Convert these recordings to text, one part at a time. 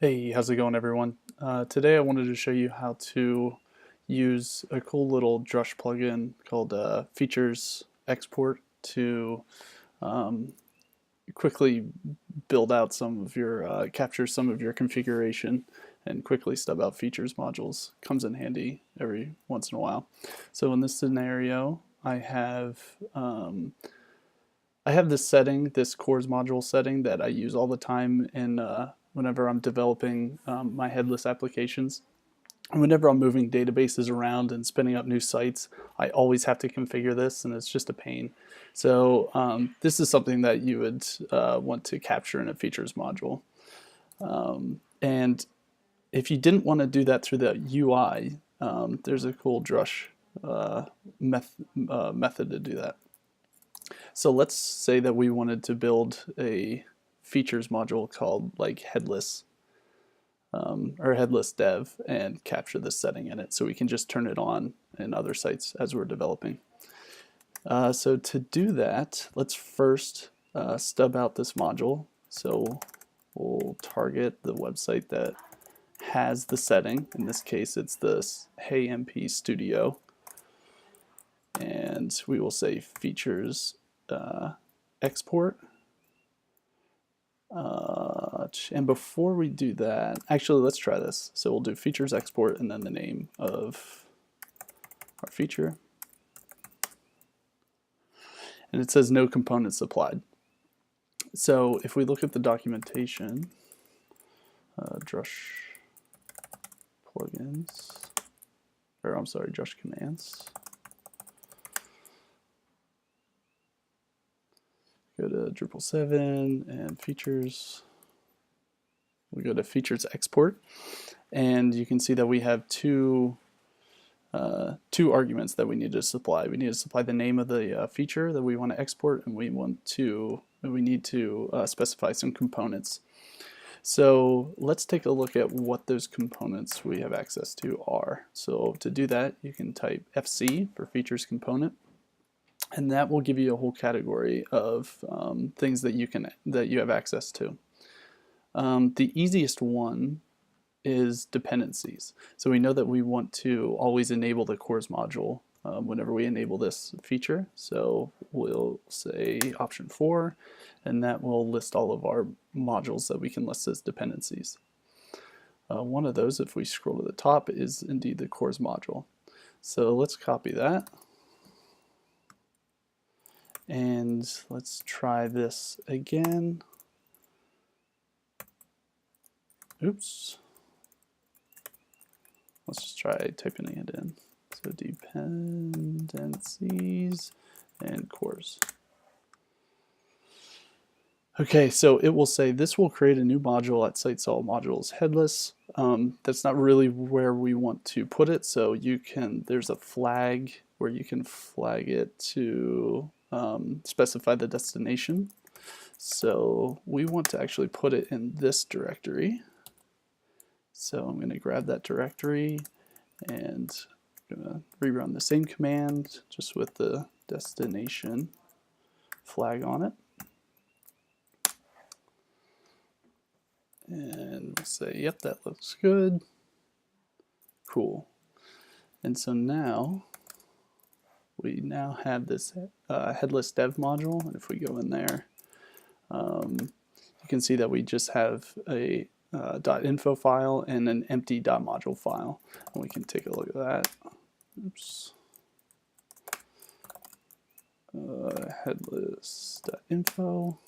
Hey, how's it going, everyone? Today I wanted to show you how to use a cool little Drush plugin called Features Export to um, quickly build out some of your, capture some of your configuration and quickly stub out features modules. Comes in handy every once in a while. So in this scenario, I have this setting, this cores module setting that I use all the time in whenever I'm developing my headless applications. And whenever I'm moving databases around and spinning up new sites, I always have to configure this, and it's just a pain. So this is something that you would want to capture in a features module. And if you didn't want to do that through the UI, there's a cool Drush method to do that. So let's say that we wanted to build a features module called like headless or headless dev and capture this setting in it so we can just turn it on in other sites as we're developing. So to do that, let's first stub out this module. So we'll target the website that has the setting. In this case, it's this Hey MP Studio. And we will say features export. And before we do that, actually, let's try this. So we'll do features export and then the name of our feature. And it says no components supplied. So if we look at the documentation, Drush plugins, or I'm sorry, Drush commands. Go to Drupal 7 and features. We go to features export, and you can see that we have two arguments that we need to supply. We need to supply the name of the feature that we want to export, and we need to specify some components. So let's take a look at what those components we have access to are. So to do that, you can type FC for features component, and that will give you a whole category of things that you have access to. The easiest one is dependencies. So we know that we want to always enable the cores module whenever we enable this feature. So we'll say option 4, and that will list all of our modules that we can list as dependencies. One of those, if we scroll to the top, is indeed the cores module. So let's copy that. And let's try this again. Oops. Let's just try typing it in. So dependencies and cores. Okay, so it will say this will create a new module at sites all modules headless. That's not really where we want to put it. So there's a flag where you can flag it to specify the destination. So we want to actually put it in this directory. So I'm going to grab that directory and I'm going to rerun the same command just with the destination flag on it. And we'll say, yep, that looks good. Cool. And so now we have this headless dev module, and if we go in there, you can see that we just have a .info file and an empty .module file, and we can take a look at that. Oops. Headless.info.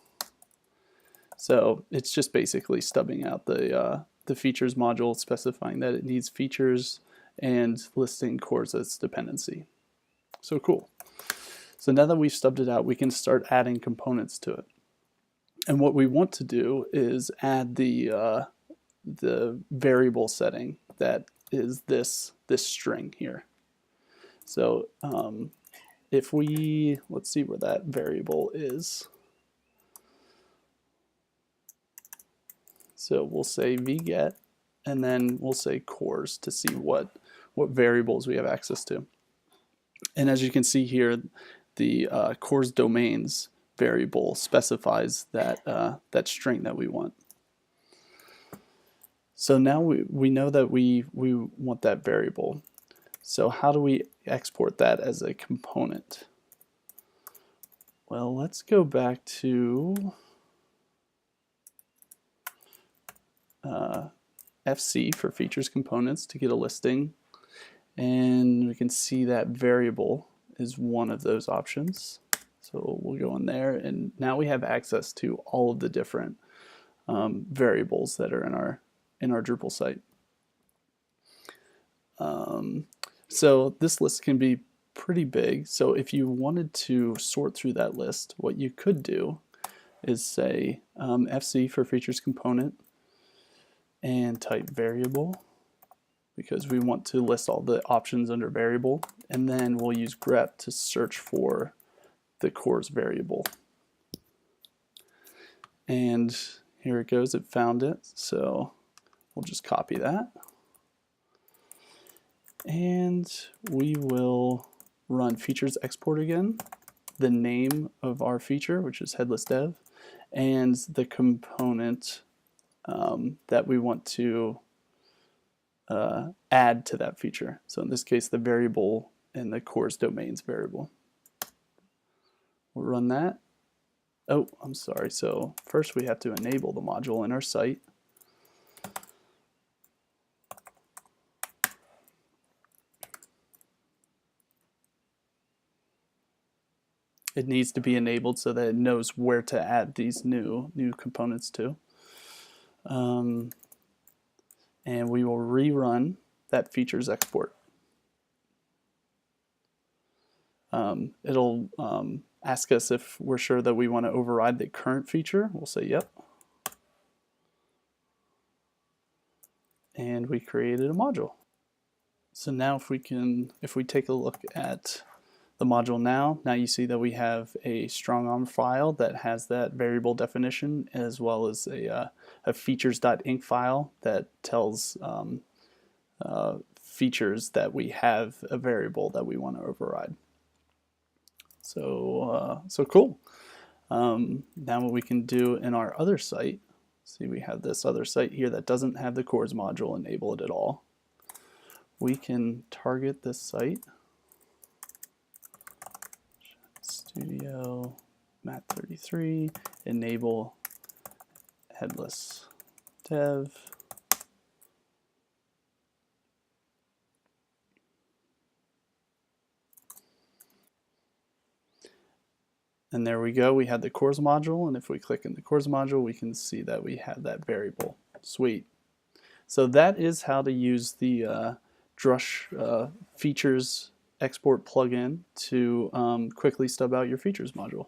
So it's just basically stubbing out the features module, specifying that it needs features and listing cores as dependency. So cool. So now that we've stubbed it out, we can start adding components to it. And what we want to do is add the variable setting that is this string here. So if let's see where that variable is. So we'll say vget, and then we'll say cores to see what variables we have access to. And as you can see here, the cores domains variable specifies that that string that we want. So now we know that we want that variable. So how do we export that as a component? Well, let's go back to FC for features components to get a listing. And we can see that variable is one of those options. So we'll go in there, and now we have access to all of the different variables that are in our Drupal site. So this list can be pretty big. So if you wanted to sort through that list, what you could do is say FC for features component and type variable, because we want to list all the options under variable, and then we'll use grep to search for the cores variable. And here it goes, it found it, so we'll just copy that. And we will run features export again, the name of our feature, which is headless dev, and the component that we want to add to that feature. So in this case, the variable in the cores domains variable. We'll run that. Oh, I'm sorry. So first we have to enable the module in our site. It needs to be enabled so that it knows where to add these new components to. And we will rerun that features export. It'll ask us if we're sure that we want to override the current feature. We'll say yep. And we created a module. So now if we take a look at the module now you see that we have a strong arm file that has that variable definition, as well as a features.inc file that tells features that we have a variable that we want to override. So cool. Now what we can do in our other site, see we have this other site here that doesn't have the cores module enabled at all. We can target this site, Studio Mat33, enable headless dev. And there we go, we have the cores module, and if we click in the cores module, we can see that we have that variable. Sweet. So that is how to use the Drush features export plugin to quickly stub out your features module.